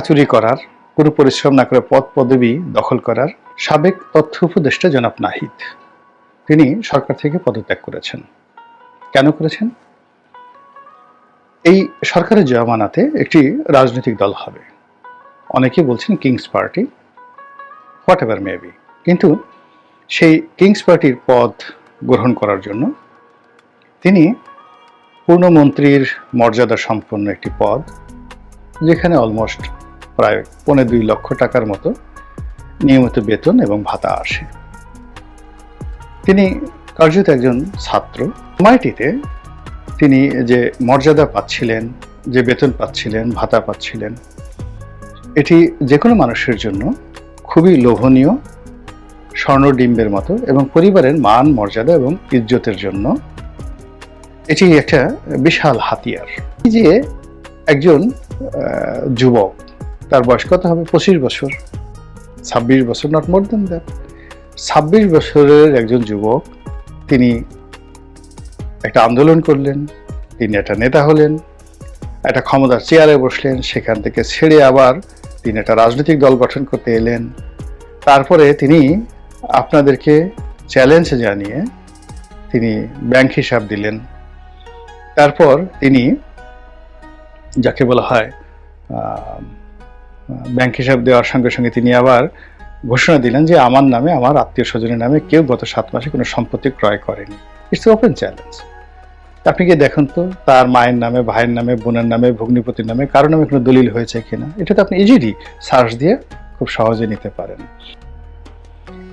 চুরি করার, কোনো পরিশ্রম না করে পদ পদবি দখল করার সাবেক তথ্য উপদেষ্টা জনাব নাহিদ তিনি সরকার থেকে পদত্যাগ করেছেন। কেন করেছেন? এই সরকারের জমানাতে একটি রাজনৈতিক দল হবে, অনেকে বলছেন king's party, whatever maybe, কিন্তু সেই কিংস পার্টির পদ গ্রহণ করার জন্য তিনি পূর্ণমন্ত্রীর মর্যাদা সম্পন্ন একটি পদ, যেখানে অলমোস্ট প্রায় 2.25 লক্ষ টাকার মতো নিয়মিত বেতন এবং ভাতা আসে। তিনি কার্যত একজন ছাত্র। সময়টিতে তিনি যে মর্যাদা পাচ্ছিলেন, যে বেতন পাচ্ছিলেন, ভাতা পাচ্ছিলেন, এটি যে কোনো মানুষের জন্য খুবই লোভনীয়, স্বর্ণডিম্বের মতো, এবং পরিবারের মান মর্যাদা এবং ইজ্জতের জন্য এটি একটা বিশাল হাতিয়ার। যে একজন যুবক, তার বয়স কত হবে? 25 বছর, 26 বছর, নট মোর দেন দ্যাট। 26 বছরের একজন যুবক, তিনি একটা আন্দোলন করলেন, তিনি একটা নেতা হলেন, একটা ক্ষমতার চেয়ারে বসলেন, সেখান থেকে ছেড়ে আবার তিনি একটা রাজনৈতিক দল গঠন করতে এলেন। তারপরে তিনি আপনাদেরকে চ্যালেঞ্জ জানিয়ে তিনি ব্যাংক হিসাব দিলেন। তারপর তিনি, যাকে বলা হয় ব্যাংক হিসাব দেওয়ার সঙ্গে সঙ্গে তিনি আবার ঘোষণা দিলেন যে আমার নামে, আমার আত্মীয় স্বজনের নামে কেউ গত 7 মাসে কোনো সম্পত্তি ক্রয় করেনি। It's open challenge. আপনি কি দেখুন তো তার মায়ের নামে, ভাইয়ের নামে, বোনের নামে, ভগ্নিপতির নামে কারো নামে কোনো দলিল হয়েছে কিনা। এটা তো আপনি ইজিলি সার্চ দিয়ে খুব সহজে নিতে পারেন।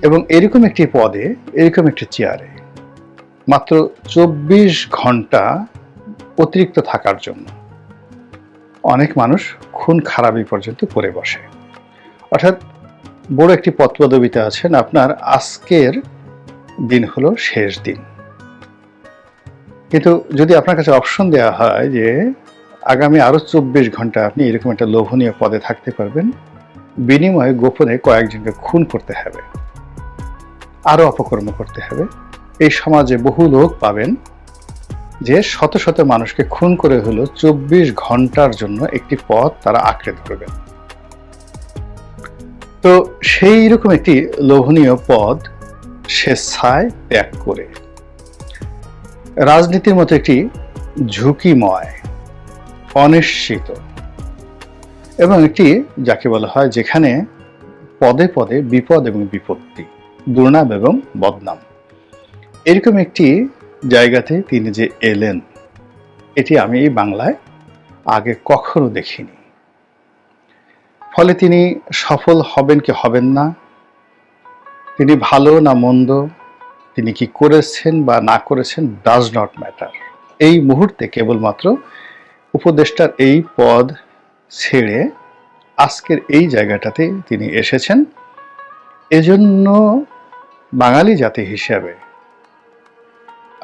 এবং এরকম একটি পদে, এরকম একটি চেয়ারে মাত্র 24 ঘন্টা অতিরিক্ত থাকার জন্য অনেক মানুষ খুন খারাপি পর্যন্ত করে বসে। অর্থাৎ বড় একটি পদ পদবিতে আছেন, আপনার আজকের দিন হলো শেষ দিন। কিন্তু যদি আপনার কাছে অপশন দেওয়া হয় যে আগামী আরো 24 ঘন্টা আপনি এরকম একটা লোভনীয় পদে থাকতে পারবেন, বিনিময়ে গোপনে কয়েকজনকে খুন করতে হবে, আরো অপকর্ম করতে হবে, এই সমাজে বহু লোক পাবেন যে শত শত মানুষকে খুন করে হলো 24 ঘন্টার জন্য একটি পদ তারা আঁকড়ে ধরবেন। তো সেই রকম একটি লোভনীয় পদ স্বেচ্ছায় ত্যাগ করে রাজনীতির মতো একটি ঝুঁকিময়, অনিশ্চিত এবং একটি, যাকে বলা হয় যেখানে পদে পদে বিপদ এবং বিপত্তি, দুর্নাম এবং বদনাম, এরকম একটি জায়গাতে তিনি যে এলেন, এটি আমি এই বাংলায় আগে কখনো দেখিনি। ফলে তিনি সফল হবেন কি হবেন না, তিনি ভালো না মন্দ, তিনি কি করেছেন বা না করেছেন, ডাজ নট ম্যাটার। এই মুহূর্তে কেবলমাত্র উপদেষ্টার এই পদ ছেড়ে আজকের এই জায়গাটাতে তিনি এসেছেন। এজন্য বাঙালি জাতি হিসাবে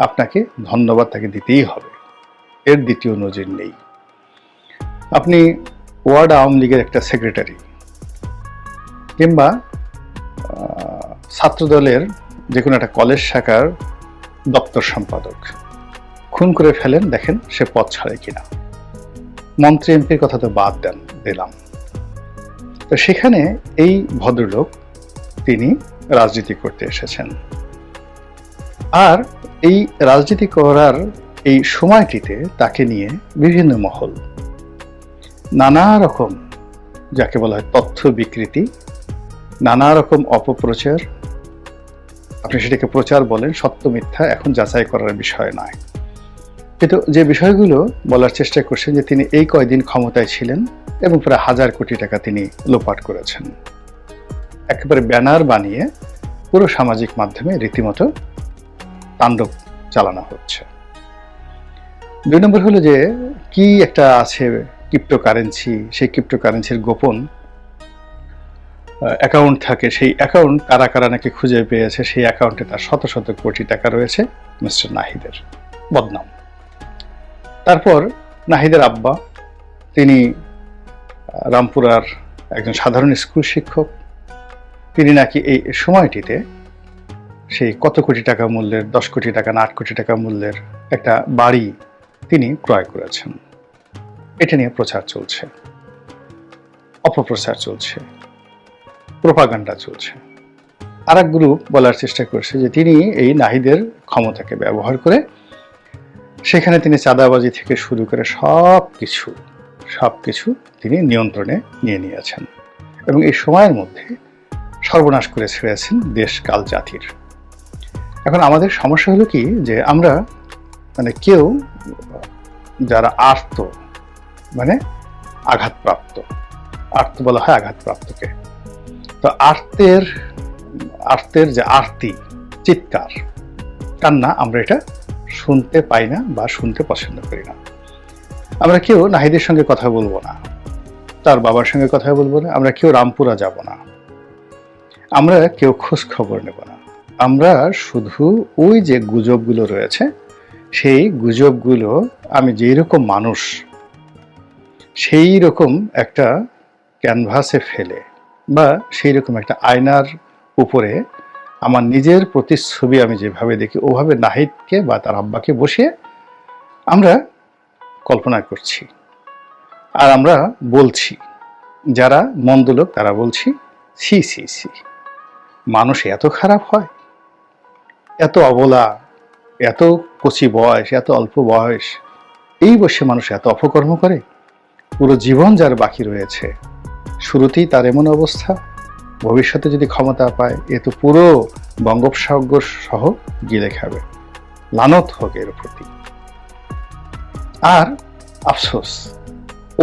আপনাকে ধন্যবাদ তাকে দিতেই হবে, এর দ্বিতীয় নজির নেই। আপনি ওয়ার্ড আওয়ামী লীগের একটা সেক্রেটারি কিংবা ছাত্রদলের যে কোনো একটা কলেজ শাখার দপ্তর সম্পাদক, খুন করে ফেলেন, দেখেন সে পদ ছাড়ে কিনা। মন্ত্রী এমপির কথা তো বাদ দিলাম। তো সেখানে এই ভদ্রলোক তিনি রাজনীতি করতে এসেছেন, আর এই রাজনীতি করার এই সময়টিতে তাকে নিয়ে বিভিন্ন মহল নানা রকম, যাকে বলা হয় তথ্য বিকৃতি, নানা রকম অপপ্রচার, আপনি সেটাকে প্রচার বলেন, সত্য মিথ্যা এখন যাচাই করার বিষয় নয়, কিন্তু যে বিষয়গুলো বলার চেষ্টা করছেন যে তিনি এই কয়দিন ক্ষমতায় ছিলেন এবং প্রায় 1000 কোটি টাকা তিনি লোপাট করেছেন, একেবারে ব্যানার বানিয়ে পুরো সামাজিক মাধ্যমে রীতিমতো তাণ্ডব চালানো হচ্ছে। 2 নম্বর হলো যে কি একটা আছে ক্রিপ্টোকারেন্সি, সেই ক্রিপ্টোকারেন্সির গোপন অ্যাকাউন্ট থাকে, সেই অ্যাকাউন্ট কারা কারা নাকি খুঁজে পেয়েছে, সেই অ্যাকাউন্টে তার শত শত কোটি টাকা রয়েছে মিস্টার নাহিদের, বদনাম। তারপর নাহিদের আব্বা, তিনি রামপুরার একজন সাধারণ স্কুল শিক্ষক, তিনি নাকি এই সময়টিতে সেই কত কোটি টাকা মূল্যের, 10 কোটি টাকা না 8 কোটি টাকা মূল্যের একটা বাড়ি তিনি ক্রয় করেছেন। এটা নিয়ে প্রচার চলছে। অপপ্রচার চলছে, প্রোপাগান্ডা চলছে। আর এক গ্রুপ বলার চেষ্টা করছে যে তিনি এই নাহিদের ক্ষমতাকে ব্যবহার করে সেখানে তিনি চাঁদাবাজি থেকে শুরু করে সবকিছু তিনি নিয়ন্ত্রণে নিয়ে নিয়েছেন এবং এই সময়ের মধ্যে সর্বনাশ করে ছেড়েছেন দেশ কাল জাতির। এখন আমাদের সমস্যা হলো কি যে আমরা কেউ যারা আর্ত আঘাতপ্রাপ্ত, আর্ত বলা হয় আঘাতপ্রাপ্তকে, তো আর্তের যে আরতি, চিৎকার, কান্না আমরা এটা শুনতে পাই না বা শুনতে পছন্দ করি না। আমরা কেউ নাহিদের সঙ্গে কথা বলবো না, তার বাবার সঙ্গে কথা বলবো না, আমরা কেউ রামপুরা যাব না, আমরা কেউ খোঁজ খবর নেব না। আমরা শুধু ওই যে গুজবগুলো রয়েছে সেই গুজবগুলো আমি যেই রকম মানুষ সেই রকম একটা ক্যানভাসে ফেলে বা সেই রকম একটা আয়নার উপরে আমার নিজের প্রতিচ্ছবি আমি যেভাবে দেখি ওভাবে নাহিদকে বা তার আব্বাকে বসিয়ে আমরা কল্পনা করছি। আর আমরা বলছি, যারা মন্দ লোক তারা বলছি, ছি ছি ছি, মানুষ এত খারাপ হয়, এত অবলা, এত কচি বয়স, এত অল্প বয়স, এই বয়সে মানুষ এত অপকর্ম করে, পুরো জীবন যার বাকি রয়েছে, শুরুতেই তার এমন অবস্থা, ভবিষ্যতে যদি ক্ষমতা পায় এ তো পুরো বঙ্গোপসাগর সহ গিলে খাবে। লানত হোক এর প্রতি। আর আফসোস,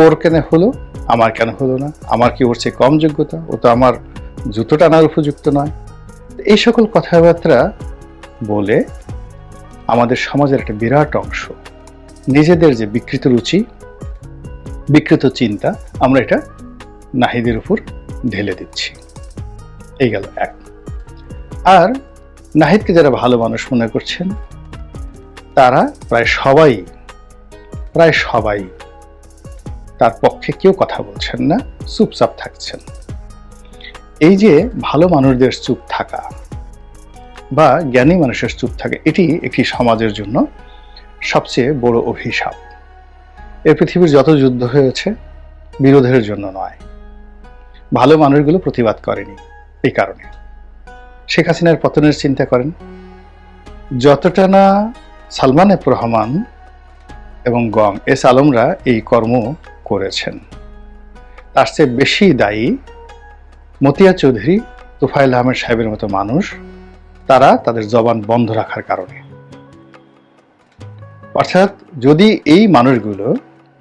ওর কেন হলো, আমার কেন হলো না, আমার কি ওর চেয়ে কম যোগ্যতা, ও তো আমার জুতো টানার উপযুক্ত নয়। এই সকল কথাবার্তা বলে আমাদের সমাজের একটা বিরাট অংশ নিজেদের যে বিকৃত রুচি, বিকৃত চিন্তা, আমরা এটা নাহিদের উপর ঢেলে দিচ্ছি। এই গেল এক। আর নাহিদকে যারা ভালো মানুষ মনে করছেন তারা প্রায় সবাই তার পক্ষে কেউ কথা বলছেন না, চুপচাপ থাকছেন। এই যে ভালো মানুষদের চুপ থাকা বা জ্ঞানী মানুষের চুপ থাকে, এটি একটি সমাজের জন্য সবচেয়ে বড় অভিশাপ। এই পৃথিবীর যত যুদ্ধ হয়েছে বিরোধের জন্য নয়, ভালো মানুষগুলো প্রতিবাদ করেনি। এই কারণে শেখ হাসিনার পতনের চিন্তা করেন, যতটা না সালমান এফ রহমান এবং গং এস আলমরা এই কর্ম করেছেন, তার চেয়ে বেশি দায়ী মতিয়া চৌধুরী, তোফায়েল আহমেদ সাহেবের মতো মানুষ, তারা তাদের জবান বন্ধ রাখার কারণে। অর্থাৎ যদি এই মানুষগুলো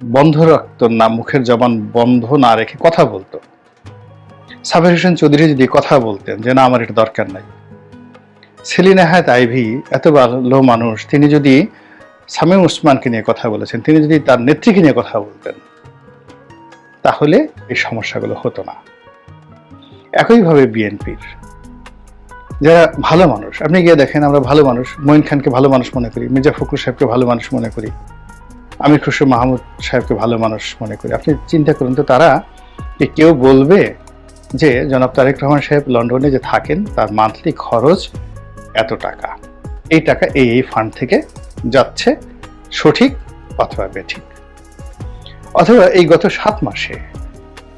বন্ধ রাখত না, মুখের জবান বন্ধ না রেখে কথা বলতো, সাবের হোসেন চৌধুরী যদি কথা বলতেন যে না আমার এটা দরকার নাই, সেলিনা হায়াত আইভি এত ভালো মানুষ, তিনি যদি শামীম ওসমানকে নিয়ে কথা বলেছেন, তিনি যদি তার নেত্রীকে নিয়ে কথা বলতেন, তাহলে এই সমস্যাগুলো হতো না। একইভাবে বিএনপির যারা ভালো মানুষ, আপনি গিয়ে দেখেন, আমরা ভালো মানুষ, মঈন খানকে ভালো মানুষ মনে করি, মির্জা ফখরুল সাহেবকে ভালো মানুষ মনে করি, আমির খসরু মাহমুদ সাহেবকে ভালো মানুষ মনে করি। আপনি চিন্তা করুন তো, তারা কেউ বলবে যে জনাব তারেক রহমান সাহেব লন্ডনে যে থাকেন তার মান্থলি খরচ এত টাকা, এই টাকা এই ফান্ড থেকে যাচ্ছে, সঠিক অথবা বেঠিক? অথবা এই গত 7 মাসে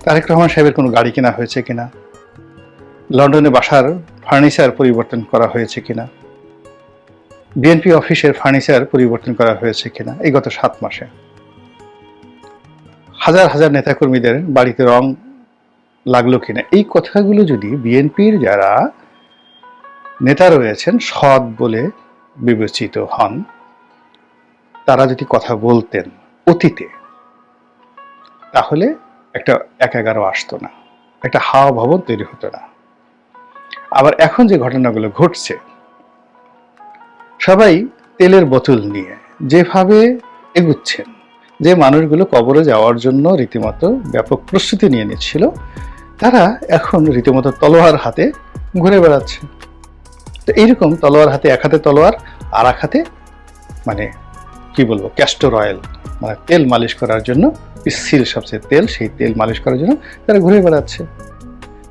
তারেক রহমান সাহেবের কোনো গাড়ি কেনা হয়েছে কিনা, লন্ডনে বাসার ফার্নিচার পরিবর্তন করা হয়েছে কিনা, বিএনপি অফিসের ফার্নিচার পরিবর্তন করা হয়েছে কিনা, এই গত 7 মাসে হাজার হাজার নেতাকর্মীদের বাড়িতে রং লাগলো কিনা, এই কথাগুলো যদি বিএনপির যারা নেতা রয়েছেন সৎ বলে বিবেচিত হন, তারা যদি কথা বলতেন অতীতে, তাহলে একটা 1-11 আসতো না, একটা হাওয়া ভবন তৈরি হতো না। আবার এখন যে ঘটনাগুলো ঘটছে, সবাই তেলের বোতল নিয়ে যেভাবে এগুচ্ছেন, যে মানুষগুলো কবরে যাওয়ার জন্য রীতিমতো ব্যাপক প্রস্তুতি নিয়ে নিচ্ছিল, তারা এখন রীতিমতো তলোয়ার হাতে ঘুরে বেড়াচ্ছে। তো এইরকম তলোয়ার হাতে, এক হাতে তলোয়ার আর এক হাতে কি বলবো, ক্যাস্টর অয়েল, তেল মালিশ করার জন্য, পিসিল সবচেয়ে তেল, সেই তেল মালিশ করার জন্য তারা ঘুরে বেড়াচ্ছে।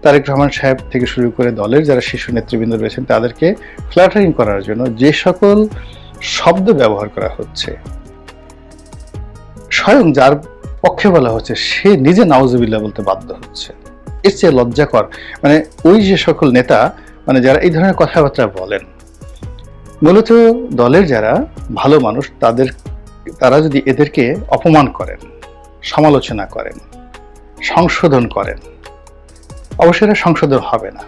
তারেক রহমান সাহেব থেকে শুরু করে দলের যারা শীর্ষ নেতৃবৃন্দ রয়েছেন তাদেরকে ফ্ল্যাটারিং করার জন্য যে সকল শব্দ ব্যবহার করা হচ্ছে, স্বয়ং যার পক্ষে বলা হচ্ছে সে নিজে নাউজুবিল্লাহ বলতে বাধ্য হচ্ছে। এর চেয়ে লজ্জাকর, মানে ওই যে সকল নেতা মানে যারা এই ধরনের কথাবার্তা বলেন, মূলত দলের যারা ভালো মানুষ তারা যদি এদেরকে অপমান করেন, সমালোচনা করেন, সংশোধন করেন, অবশ্যই এটা সংশোধন হবে না।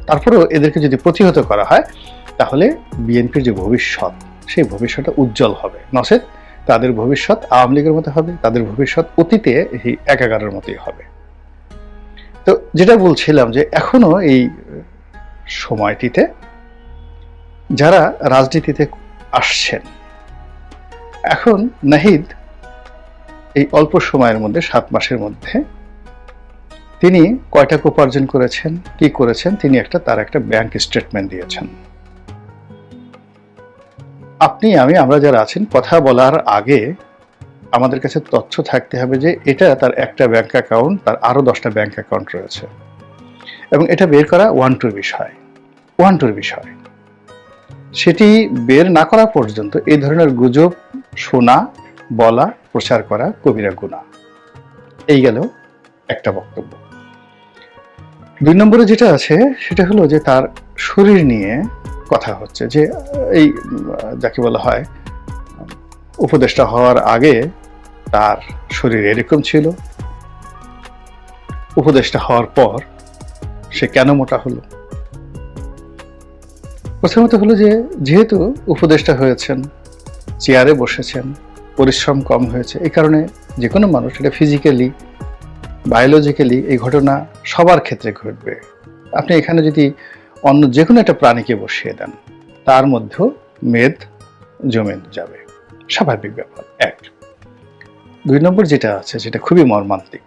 তারপরেও এদেরকে যদি প্রতিহত করা হয় তাহলে বিএনপির যে ভবিষ্যৎ, সেই ভবিষ্যৎটা উজ্জ্বল হবে। নচেত তাদের ভবিষ্যৎ আওয়ামী লীগের মতো হবে, তাদের ভবিষ্যৎ অতীতে এই একাগারের মতোই হবে। তো যেটা বলছিলাম যে এখনো এই সময়টিতে যারা রাজনীতিতে আসছেন, এখন নাহিদ এই অল্প সময়ের মধ্যে 7 মাসের মধ্যে তিনি কয় টাকা উপার্জন করেছেন, কি করেছেন, তিনি তার একটা ব্যাংক স্টেটমেন্ট দিয়েছেন। আপনি আমরা যারা আছেন, কথা বলার আগে আমাদের কাছে তথ্য থাকতে হবে যে এটা তার একটা ব্যাংক অ্যাকাউন্ট, তার আরো 10টা ব্যাংক অ্যাকাউন্ট রয়েছে, এবং এটা বের করা ওয়ান টুর বিষয়। সেটি বের না করা পর্যন্ত এই ধরনের গুজব শোনা, বলা, প্রচার করা কবিরা গুনাহ। এই গেল একটা বক্তব্য। 2 নম্বরে যেটা আছে সেটা হলো যে তার শরীর নিয়ে কথা হচ্ছে, যে এই যাকে বলা হয় উপদেষ্টা হওয়ার আগে তার শরীর এরকম ছিল, উপদেষ্টা হওয়ার পর সে কেন মোটা হলো। প্রথমত হলো যে যেহেতু উপদেষ্টা হয়েছেন, চেয়ারে বসেছেন, পরিশ্রম কম হয়েছে, এই কারণে যে কোনো মানুষ, এটা ফিজিক্যালি বায়োলজিক্যালি এই ঘটনা সবার ক্ষেত্রে ঘটবে। আপনি এখানে যদি অন্য যে কোনো একটা প্রাণীকে বসিয়ে দেন, তার মধ্যেও মেদ জমে যাবে, স্বাভাবিক ব্যাপার। 1। 2 নম্বর যেটা আছে, যেটা খুবই মর্মান্তিক,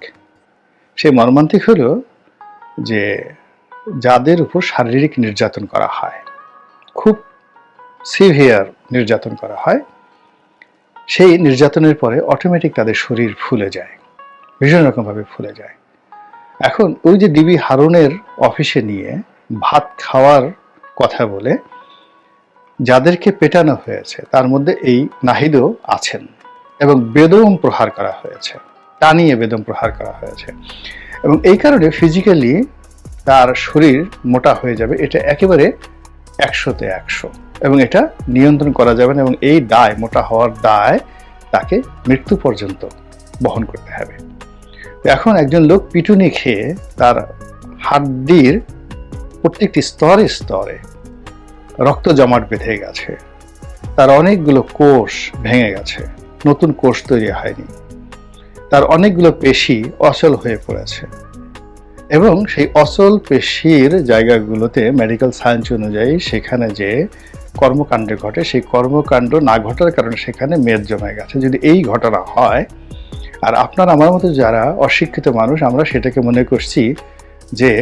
সেই মর্মান্তিক হলো যে যাদের উপর শারীরিক নির্যাতন করা হয়, খুব সিভিয়ার নির্যাতন করা হয়, সেই নির্যাতনের পরে অটোমেটিক তাদের শরীর ফুলে যায়, ভীষণ রকমভাবে ফুলে যায়। এখন ওই যে ডিবি হারুনের অফিসে নিয়ে ভাত খাওয়ার কথা বলে যাদেরকে পেটানো হয়েছে, তার মধ্যে এই নাহিদও আছেন, এবং বেদম প্রহার করা হয়েছে, টানিয়ে বেদম প্রহার করা হয়েছে, এবং এই কারণে ফিজিক্যালি তার শরীর মোটা হয়ে যাবে। এটা একেবারে 100-তে 100, এবং এটা নিয়ন্ত্রণ করা যাবে না, এবং এই দায়, মোটা হওয়ার দায় তাকে মৃত্যু পর্যন্ত বহন করতে হবে। এখন একজন লোক পিটুনি খেয়ে তার হাড্ডির প্রত্যেকটি স্তরে স্তরে রক্ত জমাট বেঁধে গেছে, তার অনেকগুলো কোষ ভেঙে গেছে, নতুন কোষ তৈরি হয়নি, তার অনেকগুলো পেশি অচল হয়ে পড়েছে, এবং সেই অচল পেশির জায়গাগুলোতে মেডিকেল সায়েন্স অনুযায়ী সেখানে যে কর্মকাণ্ড ঘটে, সেই কর্মকাণ্ড না ঘটার কারণে সেখানে মেদ জমে গেছে। যদি এই ঘটনা হয়, আর আপনার আমার মতো যারা অশিক্ষিত মানুষ, আমরা সেটাকে মনে করছি যে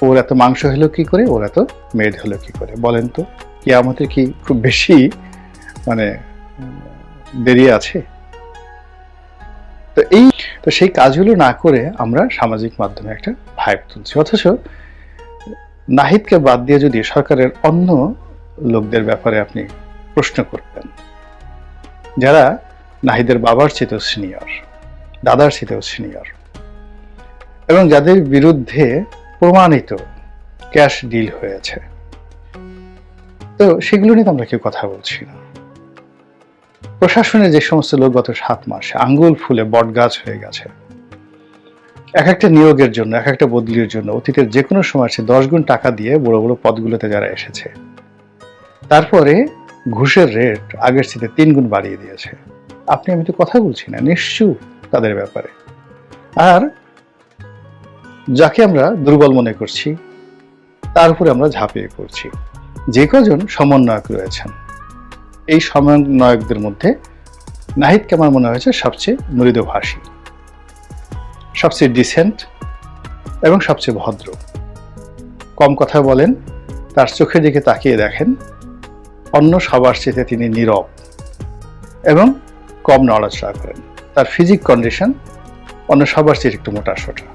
ওর এত মাংস হলো কি করে, ওর এত মেদ হলো কি করে, বলেন তো কিয়ামতে কি খুব বেশি মানে দেরি আছে? তো সেই কাজগুলো না করে আমরা সামাজিক মাধ্যমে একটা ভাইব তুলছি। অথচ নাহিদকে বাদ দিয়ে যদি সরকারের অন্য লোকদের ব্যাপারে আপনি প্রশ্ন করতেন, যারা নাহিদের বাবার চেয়েও সিনিয়র, দাদার চেয়েও সিনিয়র, এবং যাদের বিরুদ্ধে প্রমাণিত ক্যাশ ডিল হয়েছে, তো সেগুলো নিয়ে আমরা কেউ কথা বলছি না। প্রশাসনের যে সমস্ত লোক গত 7 মাসে আঙ্গুল ফুলে বটগাছ হয়ে গেছে, এক একটা নিয়োগের জন্য, এক একটা বদলির জন্য অতীতের যে কোনো সময় সে 10 গুণ টাকা দিয়ে বড় বড় পদগুলোতে যারা এসেছে, তারপরে ঘুষের রেট আগের চেয়ে 3 গুণ বাড়িয়ে দিয়েছে। আমি তো কথা বলছি না, নিশ্চুপ তাদের ব্যাপারে। আর যাকে আমরা দুর্বল মনে করছি, তার উপরে আমরা ঝাঁপিয়ে পড়ছি। যে কজন সমন্বয়ক রয়েছেন, এই সমন্বয়কদের মধ্যে নাহিদকে আমার মনে হয়েছে সবচেয়ে মৃদুভাষী, সবচেয়ে ডিসেন্ট, এবং সবচেয়ে ভদ্র। কম কথা বলেন, তার চোখের দিকে তাকিয়ে দেখেন, অন্য সবার চেয়ে তিনি নীরব এবং কম নড়াচড়া করেন। তার ফিজিক কন্ডিশন অন্য সবার চেয়ে একটু মোটা সোটা।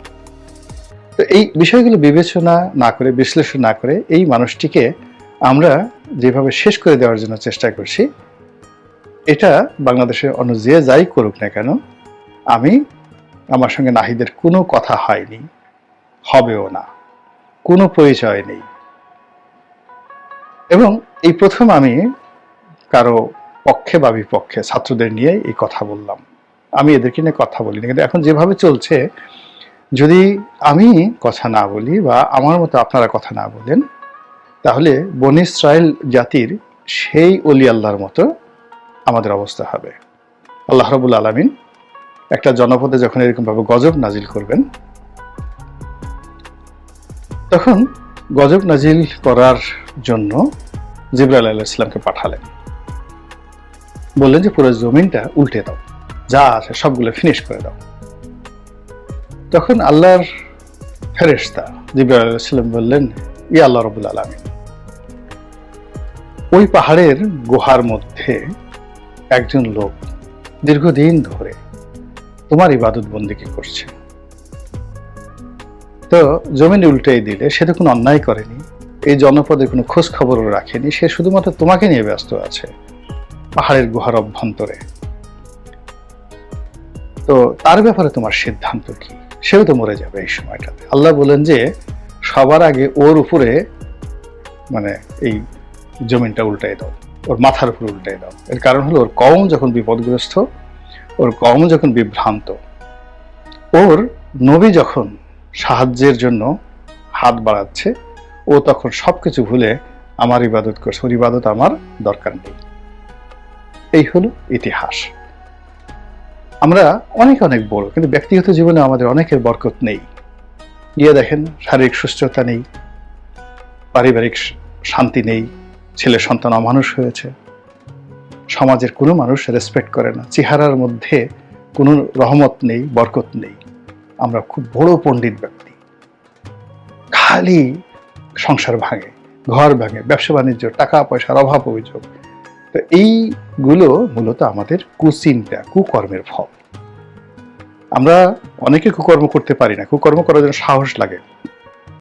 তো এই বিষয়গুলো বিবেচনা না করে, বিশ্লেষণ না করে, এই মানুষটিকে আমরা যেভাবে শেষ করে দেওয়ার জন্য চেষ্টা করছি, এটা বাংলাদেশের অন্য যে যাই করুক না কেন, আমার সঙ্গে নাহিদের কোনো কথা হয়নি, হবেও না, কোনো পরিচয় নেই। এবং এই প্রথম আমি কারো পক্ষে বা বিপক্ষে ছাত্রদের নিয়ে এই কথা বললাম। আমি এদেরকে নিয়ে কথা বলিনি, কিন্তু এখন যেভাবে চলছে, যদি আমি কথা না বলি বা আমার মতো আপনারা কথা না বলেন, তাহলে বনী ইসরাইল জাতির সেই ওলি আল্লাহর মতো আমাদের অবস্থা হবে। আল্লাহ রাব্বুল আলামিন একটা জনপদে যখন এরকমভাবে গজব নাজিল করবেন, তখন গজব নাজিল করার জন্য জিবরাইল আলাইহিস সালামকে পাঠালেন। বললেন যে পুরো জমিনটা উল্টে দাও, যা আছে সবগুলো ফিনিশ করে দাও। তখন আল্লাহর ফেরেশতা জিবরাইল আলাইহিস সালাম বললেন, ইয়া আল্লাহ রাব্বুল আলামিন, ওই পাহাড়ের গুহার মধ্যে একজন লোক দীর্ঘদিন ধরে তোমার ইবাদত বন্দেগী করছে, তো জমিন উল্টেই দিলে সে তো কোনো অন্যায় করেনি, এই জনপদে কোনো খোঁজ খবরও রাখেনি, সে শুধুমাত্র তোমাকে নিয়ে ব্যস্ত আছে পাহাড়ের গুহার অভ্যন্তরে। তো তার ব্যাপারে তোমার সিদ্ধান্ত কি? সেও তো মরে যাবে এই সময়টাতে। আল্লাহ বলেন যে সবার আগে ওর উপরে এই জমিনটা উল্টাই দাও, ওর মাথার উপর উল্টাই দাও। এর কারণ হলো ওর কওম যখন বিপদগ্রস্ত, ওর কওম যখন বিভ্রান্ত, ওর নবী যখন সাহায্যের জন্য হাত বাড়াচ্ছে, ও তখন সবকিছু ভুলে আমার ইবাদত করছে, ওর ইবাদত আমার দরকার নেই। এই হলো ইতিহাস। আমরা অনেক বড়, কিন্তু ব্যক্তিগত জীবনে আমাদের অনেকের বরকত নেই। গিয়ে দেখেন শারীরিক সুস্থতা নেই, পারিবারিক শান্তি নেই, ছেলে সন্তান অমানুষ হয়েছে, সমাজের কোনো মানুষ রেসপেক্ট করে না, চেহারার মধ্যে কোনো রহমত নেই, বরকত নেই। আমরা খুব বড় পণ্ডিত ব্যক্তি, খালি সংসার ভাঙে, ঘর ভাঙে, ব্যবসা বাণিজ্য, টাকা পয়সার অভাব অভিযোগ। তো এইগুলো মূলত আমাদের কুচিন্তা, কুকর্মের ফল। আমরা অনেকে কুকর্ম করতে পারি না, কুকর্ম করার জন্য সাহস লাগে।